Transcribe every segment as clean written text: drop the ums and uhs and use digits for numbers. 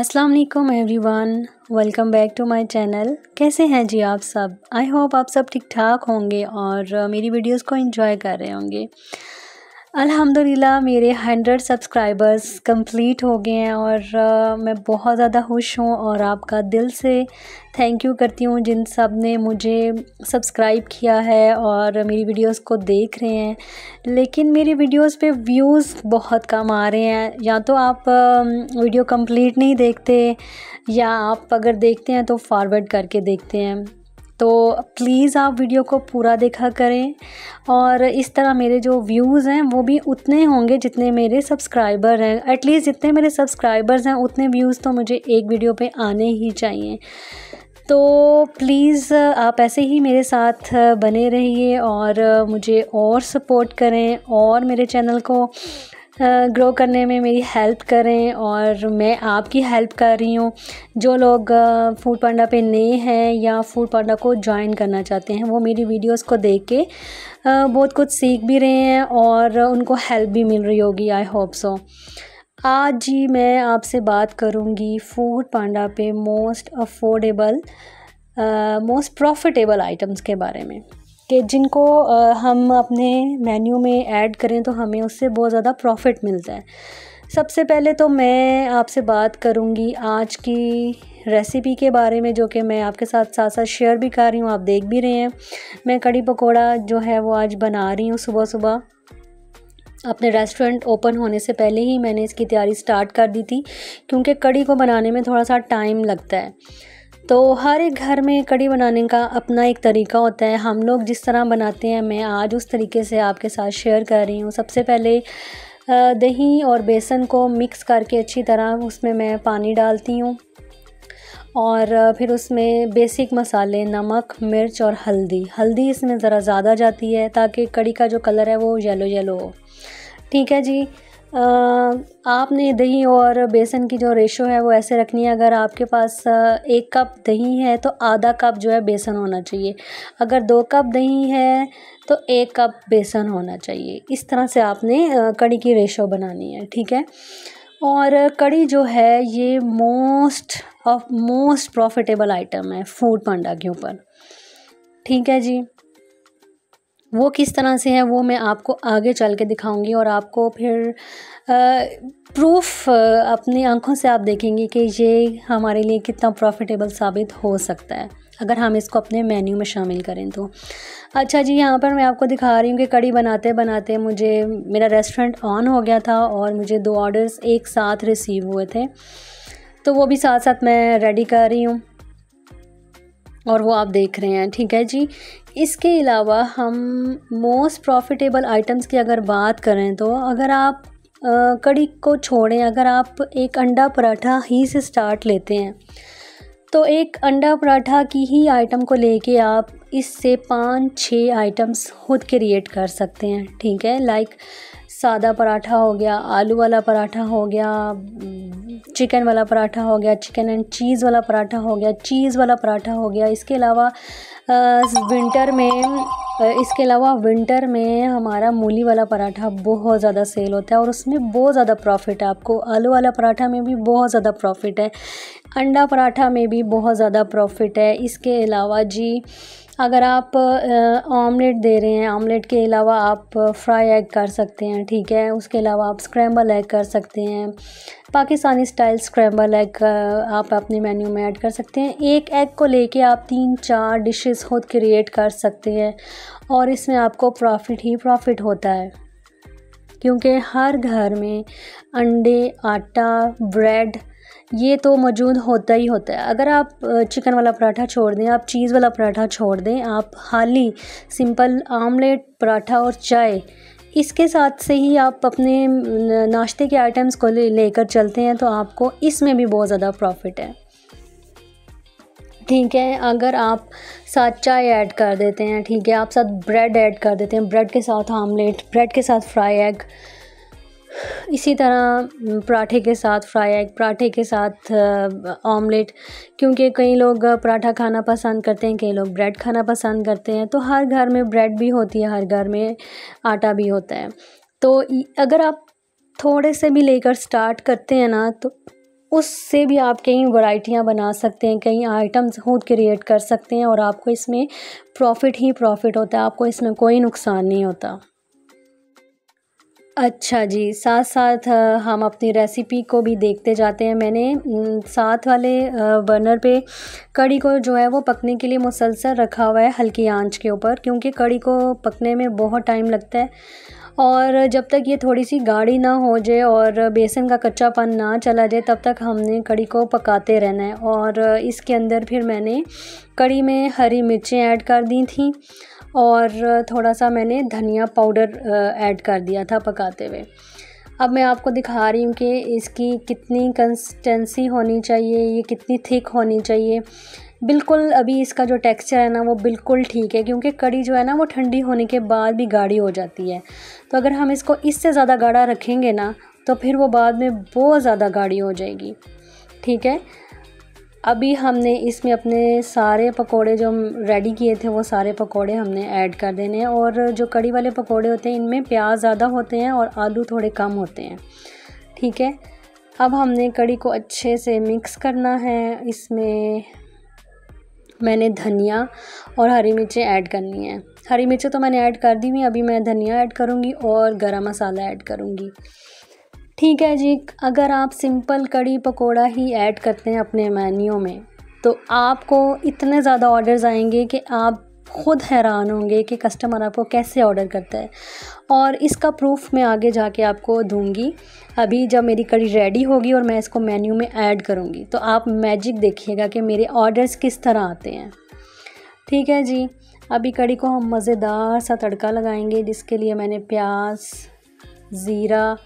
अस्सलाम वालेकुम everyone, welcome back to my channel. कैसे हैं जी आप सब? आई होप आप सब ठीक ठाक होंगे और मेरी वीडियोस को एंजॉय कर रहे होंगे। अल्हम्दुलिल्लाह मेरे 100 सब्सक्राइबर्स कंप्लीट हो गए हैं और मैं बहुत ज़्यादा खुश हूँ और आपका दिल से थैंक यू करती हूँ जिन सब ने मुझे सब्सक्राइब किया है और मेरी वीडियोस को देख रहे हैं। लेकिन मेरी वीडियोस पे व्यूज़ बहुत कम आ रहे हैं, या तो आप वीडियो कंप्लीट नहीं देखते या आप अगर देखते हैं तो फॉरवर्ड करके देखते हैं। तो प्लीज़ आप वीडियो को पूरा देखा करें और इस तरह मेरे जो व्यूज़ हैं वो भी उतने होंगे जितने मेरे सब्सक्राइबर हैं। एटलीस्ट जितने मेरे सब्सक्राइबर्स हैं उतने व्यूज़ तो मुझे एक वीडियो पे आने ही चाहिए। तो प्लीज़ आप ऐसे ही मेरे साथ बने रहिए और मुझे और सपोर्ट करें और मेरे चैनल को ग्रो करने में मेरी हेल्प करें और मैं आपकी हेल्प कर रही हूँ। जो लोग फूड पांडा पे नए हैं या फूड पांडा को ज्वाइन करना चाहते हैं वो मेरी वीडियोस को देख के बहुत कुछ सीख भी रहे हैं और उनको हेल्प भी मिल रही होगी, आई होप सो। आज जी मैं आपसे बात करूँगी फूड पांडा पे most affordable most profitable items के बारे में कि जिनको हम अपने मेन्यू में ऐड करें तो हमें उससे बहुत ज़्यादा प्रॉफिट मिलता है। सबसे पहले तो मैं आपसे बात करूंगी आज की रेसिपी के बारे में, जो कि मैं आपके साथ साथ साथ शेयर भी कर रही हूँ, आप देख भी रहे हैं। मैं कड़ी पकोड़ा जो है वो आज बना रही हूँ सुबह सुबह। अपने रेस्टोरेंट ओपन होने से पहले ही मैंने इसकी तैयारी स्टार्ट कर दी थी, क्योंकि कड़ी को बनाने में थोड़ा सा टाइम लगता है। तो हर एक घर में कड़ी बनाने का अपना एक तरीका होता है। हम लोग जिस तरह बनाते हैं मैं आज उस तरीके से आपके साथ शेयर कर रही हूँ। सबसे पहले दही और बेसन को मिक्स करके अच्छी तरह उसमें मैं पानी डालती हूँ और फिर उसमें बेसिक मसाले नमक, मिर्च और हल्दी इसमें ज़रा ज़्यादा जाती है ताकि कड़ी का जो कलर है वो येलो येलो हो। ठीक है जी। आपने दही और बेसन की जो रेशो है वो ऐसे रखनी है। अगर आपके पास 1 कप दही है तो आधा कप जो है बेसन होना चाहिए। अगर 2 कप दही है तो 1 कप बेसन होना चाहिए। इस तरह से आपने कड़ी की रेशो बनानी है, ठीक है। और कड़ी जो है ये मोस्ट प्रॉफिटेबल आइटम है फूड पांडा के ऊपर, ठीक है जी। वो किस तरह से है वो मैं आपको आगे चल के दिखाऊंगी और आपको फिर प्रूफ अपनी आंखों से आप देखेंगे कि ये हमारे लिए कितना प्रॉफिटेबल साबित हो सकता है अगर हम इसको अपने मेन्यू में शामिल करें तो। अच्छा जी, यहाँ पर मैं आपको दिखा रही हूँ कि कड़ी बनाते बनाते मुझे मेरा रेस्टोरेंट ऑन हो गया था और मुझे 2 ऑर्डर्स एक साथ रिसीव हुए थे, तो वो भी साथ साथ मैं रेडी कर रही हूँ और वो आप देख रहे हैं, ठीक है जी। इसके अलावा हम मोस्ट प्रॉफिटेबल आइटम्स की अगर बात करें तो अगर आप कड़ी को छोड़ें, अगर आप एक अंडा पराठा ही से स्टार्ट लेते हैं तो एक अंडा पराठा की ही आइटम को लेके आप इससे 5-6 आइटम्स खुद क्रिएट कर सकते हैं, ठीक है। लाइक सादा पराठा हो गया, आलू वाला पराठा हो गया, चिकन वाला पराठा हो गया, चिकन एंड चीज़ वाला पराठा हो गया, चीज़ वाला पराठा हो गया। इसके अलावा विंटर में हमारा मूली वाला पराठा बहुत ज़्यादा सेल होता है और उसमें बहुत ज़्यादा प्रॉफिट है। आपको आलू वाला पराठा में भी बहुत ज़्यादा प्रॉफिट है, अंडा पराठा में भी बहुत ज़्यादा प्रॉफिट है। इसके अलावा जी अगर आप ऑमलेट दे रहे हैं, ऑमलेट के अलावा आप फ्राई एग कर सकते हैं, ठीक है। उसके अलावा आप स्क्रैम्बल एग कर सकते हैं, पाकिस्तानी स्टाइल स्क्रैम्बल एग आप अपने मेन्यू में ऐड कर सकते हैं। एक एग को लेके आप 3-4 डिशेस खुद क्रिएट कर सकते हैं और इसमें आपको प्रॉफिट ही प्रॉफिट होता है, क्योंकि हर घर में अंडे, आटा, ब्रेड ये तो मौजूद होता ही होता है। अगर आप चिकन वाला पराठा छोड़ दें, आप चीज़ वाला पराठा छोड़ दें, आप खाली सिंपल आमलेट, पराठा और चाय इसके साथ से ही आप अपने नाश्ते के आइटम्स को लेकर चलते हैं तो आपको इसमें भी बहुत ज़्यादा प्रॉफिट है, ठीक है। अगर आप साथ चाय ऐड कर देते हैं, ठीक है, आप साथ ब्रेड ऐड कर देते हैं, ब्रेड के साथ आमलेट, ब्रेड के साथ फ्राई एग, इसी तरह पराठे के साथ फ्राई एग, पराठे के साथ ऑमलेट, क्योंकि कई लोग पराठा खाना पसंद करते हैं, कई लोग ब्रेड खाना पसंद करते हैं। तो हर घर में ब्रेड भी होती है, हर घर में आटा भी होता है। तो अगर आप थोड़े से भी लेकर स्टार्ट करते हैं ना तो उससे भी आप कई वैरायटियाँ बना सकते हैं, कई आइटम्स खुद क्रिएट कर सकते हैं और आपको इसमें प्रॉफ़िट ही प्रॉफ़िट होता है, आपको इसमें कोई नुकसान नहीं होता। अच्छा जी, साथ साथ हम अपनी रेसिपी को भी देखते जाते हैं। मैंने साथ वाले बर्नर पे कढ़ी को जो है वो पकने के लिए मुसलसल रखा हुआ है हल्की आंच के ऊपर, क्योंकि कढ़ी को पकने में बहुत टाइम लगता है और जब तक ये थोड़ी सी गाढ़ी ना हो जाए और बेसन का कच्चापन ना चला जाए तब तक हमने कढ़ी को पकाते रहना है। और इसके अंदर फिर मैंने कढ़ी में हरी मिर्चें ऐड कर दी थी और थोड़ा सा मैंने धनिया पाउडर ऐड कर दिया था पकाते हुए। अब मैं आपको दिखा रही हूँ कि इसकी कितनी कंसिस्टेंसी होनी चाहिए, ये कितनी थिक होनी चाहिए। बिल्कुल अभी इसका जो टेक्सचर है ना वो बिल्कुल ठीक है, क्योंकि कढ़ी जो है ना वो ठंडी होने के बाद भी गाढ़ी हो जाती है। तो अगर हम इसको इससे ज़्यादा गाढ़ा रखेंगे ना तो फिर वो बाद में बहुत ज़्यादा गाढ़ी हो जाएगी। ठीक है, अभी हमने इसमें अपने सारे पकोड़े जो हम रेडी किए थे वो सारे पकोड़े हमने ऐड कर देने हैं। और जो कढ़ी वाले पकोड़े होते हैं इनमें प्याज ज़्यादा होते हैं और आलू थोड़े कम होते हैं। ठीक है, अब हमने कढ़ी को अच्छे से मिक्स करना है। इसमें मैंने धनिया और हरी मिर्चें ऐड करनी है। हरी मिर्चें तो मैंने ऐड कर दी हुई, अभी मैं धनिया ऐड करूँगी और गरम मसाला ऐड करूँगी। ठीक है जी, अगर आप सिंपल कढ़ी पकोड़ा ही ऐड करते हैं अपने मेन्यू में तो आपको इतने ज़्यादा ऑर्डर्स आएंगे कि आप खुद हैरान होंगे कि कस्टमर आपको कैसे ऑर्डर करता है। और इसका प्रूफ मैं आगे जाके आपको दूंगी। अभी जब मेरी कढ़ी रेडी होगी और मैं इसको मेन्यू में ऐड करूंगी तो आप मैजिक देखिएगा कि मेरे ऑर्डर्स किस तरह आते हैं। ठीक है जी, अभी कढ़ी को हम मज़ेदार सा तड़का लगाएंगे, जिसके लिए मैंने प्याज, ज़ीरा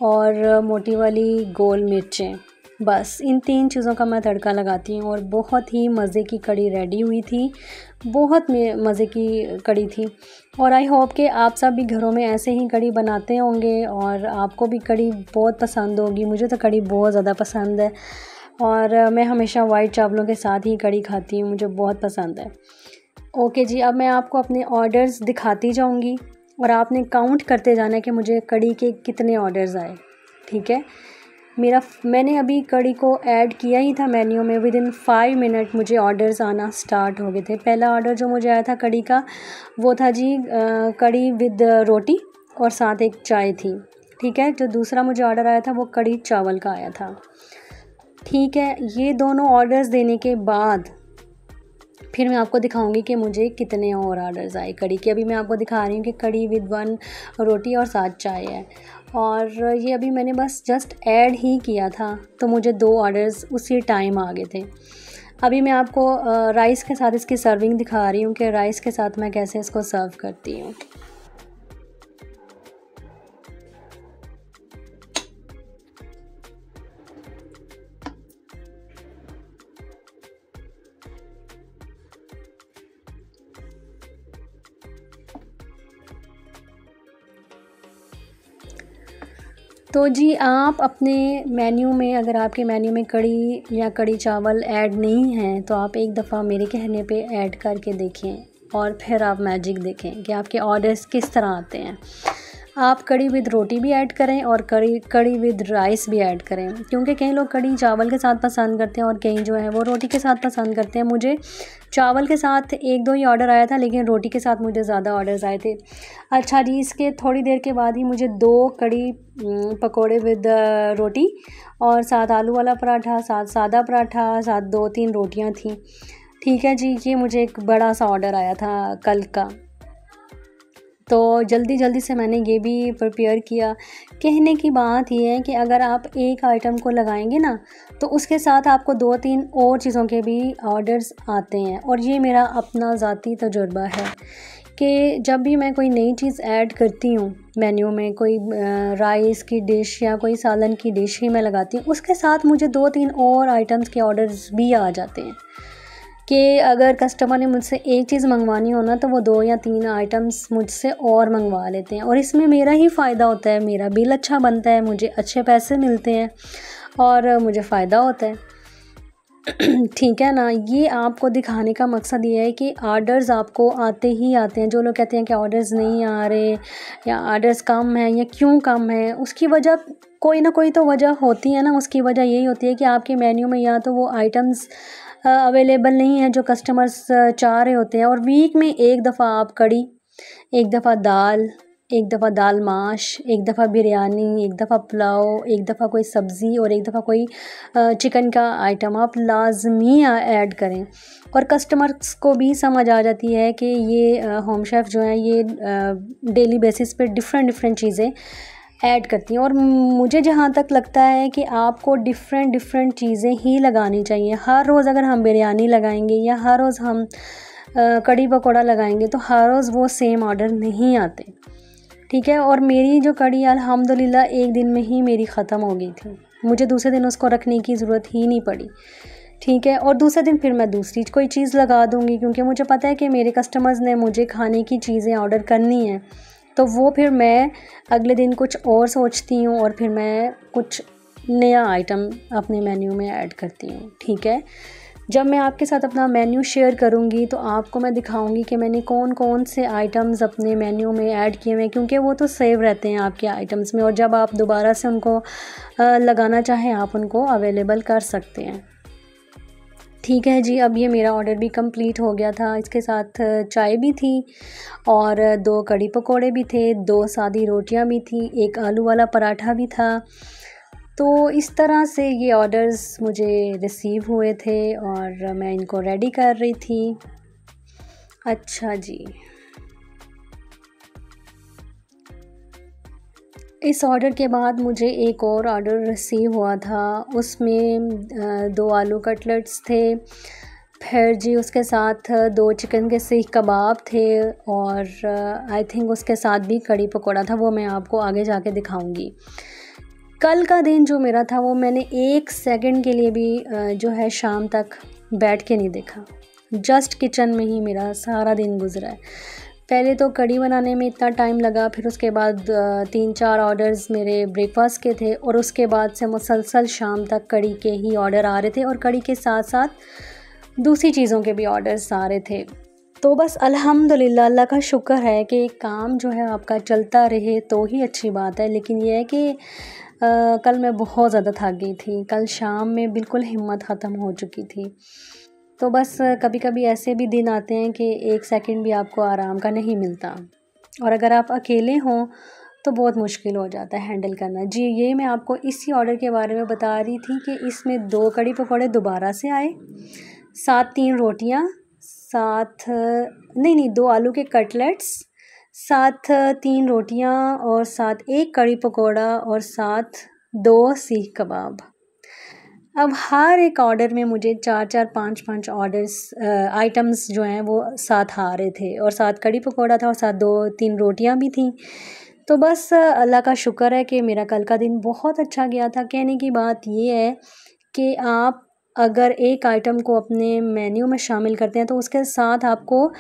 और मोटी वाली गोल मिर्चें, बस इन 3 चीज़ों का मैं तड़का लगाती हूँ। और बहुत ही मज़े की कढ़ी रेडी हुई थी, बहुत मज़े की कढ़ी थी। और आई होप कि आप सब भी घरों में ऐसे ही कढ़ी बनाते होंगे और आपको भी कढ़ी बहुत पसंद होगी। मुझे तो कढ़ी बहुत ज़्यादा पसंद है और मैं हमेशा वाइट चावलों के साथ ही कढ़ी खाती हूँ, मुझे बहुत पसंद है। ओके जी, अब मैं आपको अपने ऑर्डर्स दिखाती जाऊँगी और आपने काउंट करते जाना है कि मुझे कढ़ी के कितने ऑर्डर्स आए। ठीक है, मैंने अभी कढ़ी को ऐड किया ही था मेन्यू में, विदिन 5 मिनट मुझे ऑर्डर्स आना स्टार्ट हो गए थे। पहला ऑर्डर जो मुझे आया था कढ़ी का वो था जी कढ़ी विद रोटी और साथ एक चाय थी। ठीक है, जो दूसरा मुझे ऑर्डर आया था वो कढ़ी चावल का आया था। ठीक है, ये दोनों ऑर्डर्स देने के बाद फिर मैं आपको दिखाऊंगी कि मुझे कितने और ऑर्डर्स आए कढ़ी के। अभी मैं आपको दिखा रही हूँ कि कढ़ी विद 1 रोटी और साथ चाय है और ये अभी मैंने बस जस्ट ऐड ही किया था तो मुझे 2 ऑर्डर्स उसी टाइम आ गए थे। अभी मैं आपको राइस के साथ इसकी सर्विंग दिखा रही हूँ कि राइस के साथ मैं कैसे इसको सर्व करती हूँ। तो जी आप अपने मेन्यू में, अगर आपके मेन्यू में कढ़ी या कढ़ी चावल ऐड नहीं हैं तो आप एक दफ़ा मेरे कहने पे ऐड करके देखें और फिर आप मैजिक देखें कि आपके ऑर्डर्स किस तरह आते हैं। आप कढ़ी विद रोटी भी ऐड करें और कढ़ी विद राइस भी ऐड करें, क्योंकि कई लोग कढ़ी चावल के साथ पसंद करते हैं और कई जो है वो रोटी के साथ पसंद करते हैं। मुझे चावल के साथ 1-2 ही ऑर्डर आया था, लेकिन रोटी के साथ मुझे ज़्यादा ऑर्डर्स आए थे। अच्छा जी, इसके थोड़ी देर के बाद ही मुझे 2 कढ़ी पकोड़े विद रोटी और साथ आलू वाला पराठा, साथ सादा पराठा, साथ 2-3 रोटियाँ थीं। ठीक है जी, ये मुझे एक बड़ा सा ऑर्डर आया था कल का, तो जल्दी से मैंने ये भी प्रिपेयर किया। कहने की बात ये है कि अगर आप एक आइटम को लगाएंगे ना तो उसके साथ आपको 2-3 और चीज़ों के भी ऑर्डर्स आते हैं। और ये मेरा अपना ज़ाती तजुर्बा है कि जब भी मैं कोई नई चीज़ ऐड करती हूँ मेन्यू में, कोई राइस की डिश या कोई सालन की डिश ही मैं लगाती हूँ, उसके साथ मुझे 2-3 और आइटम्स के ऑर्डर्स भी आ जाते हैं कि अगर कस्टमर ने मुझसे एक चीज़ मंगवानी हो ना तो वो 2 या 3 आइटम्स मुझसे और मंगवा लेते हैं। और इसमें मेरा ही फ़ायदा होता है, मेरा बिल अच्छा बनता है, मुझे अच्छे पैसे मिलते हैं और मुझे फ़ायदा होता है। ठीक है ना। ये आपको दिखाने का मकसद ये है कि ऑर्डर्स आपको आते ही आते हैं। जो लोग कहते हैं कि ऑर्डर्स नहीं आ रहे या ऑर्डर्स कम हैं या क्यों कम है, उसकी वजह कोई ना कोई तो वजह होती है ना। उसकी वजह यही होती है कि आपके मेन्यू में या तो वो आइटम्स अवेलेबल नहीं है जो कस्टमर्स चाह रहे होते हैं। और वीक में एक दफ़ा आप कड़ी, एक दफ़ा दाल, एक दफ़ा दाल माश, एक दफ़ा बिरयानी, एक दफ़ा पुलाव, एक दफ़ा कोई सब्ज़ी और एक दफ़ा कोई चिकन का आइटम आप लाजमी ऐड करें। और कस्टमर्स को भी समझ आ जाती है कि ये होम शेफ़ जो हैं ये डेली बेसिस पे डिफरेंट चीज़ें ऐड करती हैं। और मुझे जहाँ तक लगता है कि आपको डिफरेंट चीज़ें ही लगानी चाहिए। हर रोज़ अगर हम बिरयानी लगाएंगे या हर रोज़ हम कड़ी पकौड़ा लगाएंगे तो हर रोज़ वो सेम ऑर्डर नहीं आते, ठीक है। और मेरी जो कड़ी अल्हम्दुलिल्लाह एक दिन में ही मेरी ख़त्म हो गई थी। मुझे दूसरे दिन उसको रखने की ज़रूरत ही नहीं पड़ी, ठीक है। और दूसरे दिन फिर मैं दूसरी कोई चीज़ लगा दूँगी, क्योंकि मुझे पता है कि मेरे कस्टमर्स ने मुझे खाने की चीज़ें ऑर्डर करनी है। तो वो फिर मैं अगले दिन कुछ और सोचती हूँ और फिर मैं कुछ नया आइटम अपने मेन्यू में ऐड करती हूँ, ठीक है। जब मैं आपके साथ अपना मेन्यू शेयर करूँगी तो आपको मैं दिखाऊँगी कि मैंने कौन कौन से आइटम्स अपने मेन्यू में ऐड किए हुए हैं, क्योंकि वो तो सेव रहते हैं आपके आइटम्स में और जब आप दोबारा से उनको लगाना चाहें आप उनको अवेलेबल कर सकते हैं, ठीक है जी। अब ये मेरा ऑर्डर भी कंप्लीट हो गया था। इसके साथ चाय भी थी और 2 कड़ी पकोड़े भी थे, 2 सादी रोटियां भी थी, एक आलू वाला पराठा भी था। तो इस तरह से ये ऑर्डर्स मुझे रिसीव हुए थे और मैं इनको रेडी कर रही थी। अच्छा जी, इस ऑर्डर के बाद मुझे एक और ऑर्डर रिसीव हुआ था। उसमें 2 आलू कटलेट्स थे, फिर जी उसके साथ 2 चिकन के सीख कबाब थे और आई थिंक उसके साथ भी कड़ी पकौड़ा था। वो मैं आपको आगे जाके दिखाऊंगी। कल का दिन जो मेरा था वो मैंने 1 सेकंड के लिए भी जो है शाम तक बैठ के नहीं देखा। जस्ट किचन में ही मेरा सारा दिन गुजरा है। पहले तो कड़ी बनाने में इतना टाइम लगा, फिर उसके बाद 3-4 ऑर्डर्स मेरे ब्रेकफास्ट के थे और उसके बाद से मुसलसल शाम तक कड़ी के ही ऑर्डर आ रहे थे और कड़ी के साथ साथ दूसरी चीज़ों के भी ऑर्डर्स आ रहे थे। तो बस अल्हम्दुलिल्लाह, अल्लाह का शुक्र है कि काम जो है आपका चलता रहे तो ही अच्छी बात है। लेकिन यह है कि कल मैं बहुत ज़्यादा थक गई थी। कल शाम में बिल्कुल हिम्मत ख़त्म हो चुकी थी। तो बस कभी कभी ऐसे भी दिन आते हैं कि 1 सेकंड भी आपको आराम का नहीं मिलता और अगर आप अकेले हों तो बहुत मुश्किल हो जाता है हैंडल करना। जी, ये मैं आपको इसी ऑर्डर के बारे में बता रही थी कि इसमें 2 कड़ी पकौड़े दोबारा से आए, साथ 3 रोटियां, साथ नहीं 2 आलू के कटलेट्स, साथ 3 रोटियां और साथ 1 कड़ी पकौड़ा और साथ 2 सीख कबाब। अब हर एक ऑर्डर में मुझे 4-4, 5-5 ऑर्डर्स आइटम्स जो हैं वो साथ आ रहे थे और साथ कड़ी पकौड़ा था और साथ 2-3 रोटियां भी थी। तो बस अल्लाह का शुक्र है कि मेरा कल का दिन बहुत अच्छा गया था। कहने की बात ये है कि आप अगर एक आइटम को अपने मेन्यू में शामिल करते हैं तो उसके साथ आपको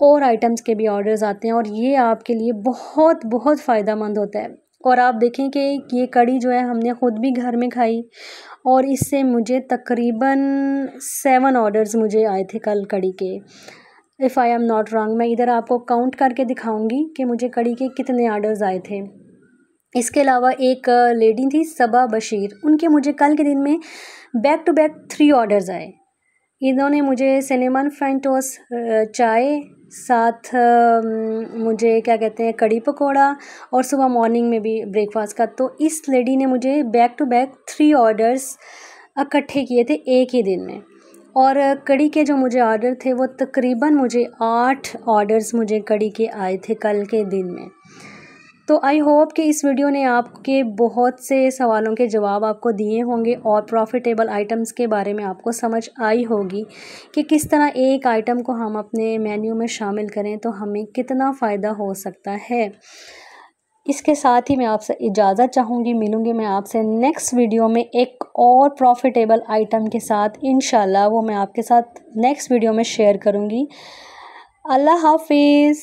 और आइटम्स के भी ऑर्डर्स आते हैं और ये आपके लिए बहुत बहुत फ़ायदेमंद होता है। और आप देखें कि ये कड़ी जो है हमने ख़ुद भी घर में खाई और इससे मुझे तकरीबन 7 ऑर्डर्स मुझे आए थे कल कड़ी के, if I am not wrong. मैं इधर आपको काउंट करके दिखाऊंगी कि मुझे कड़ी के कितने ऑर्डर्स आए थे। इसके अलावा एक लेडी थी सबा बशीर, उनके मुझे कल के दिन में बैक टू बैक 3 ऑर्डर्स आए। इन्होंने मुझे सिनेमन फ्रेंच टोस्ट चाय, साथ मुझे क्या कहते हैं कड़ी पकोड़ा और सुबह मॉर्निंग में भी ब्रेकफास्ट का। तो इस लेडी ने मुझे बैक टू बैक 3 ऑर्डर्स इकट्ठे किए थे एक ही दिन में। और कड़ी के जो मुझे ऑर्डर थे वो तकरीबन मुझे 8 ऑर्डर्स मुझे कड़ी के आए थे कल के दिन में। तो आई होप कि इस वीडियो ने आपके बहुत से सवालों के जवाब आपको दिए होंगे और प्रॉफिटेबल आइटम्स के बारे में आपको समझ आई होगी कि किस तरह एक आइटम को हम अपने मेन्यू में शामिल करें तो हमें कितना फ़ायदा हो सकता है। इसके साथ ही मैं आपसे इजाज़त चाहूँगी। मिलूँगी मैं आपसे नेक्स्ट वीडियो में एक और प्रॉफिटेबल आइटम के साथ। इंशाल्लाह वो मैं आपके साथ नेक्स्ट वीडियो में शेयर करूँगी। अल्लाह हाफिज़।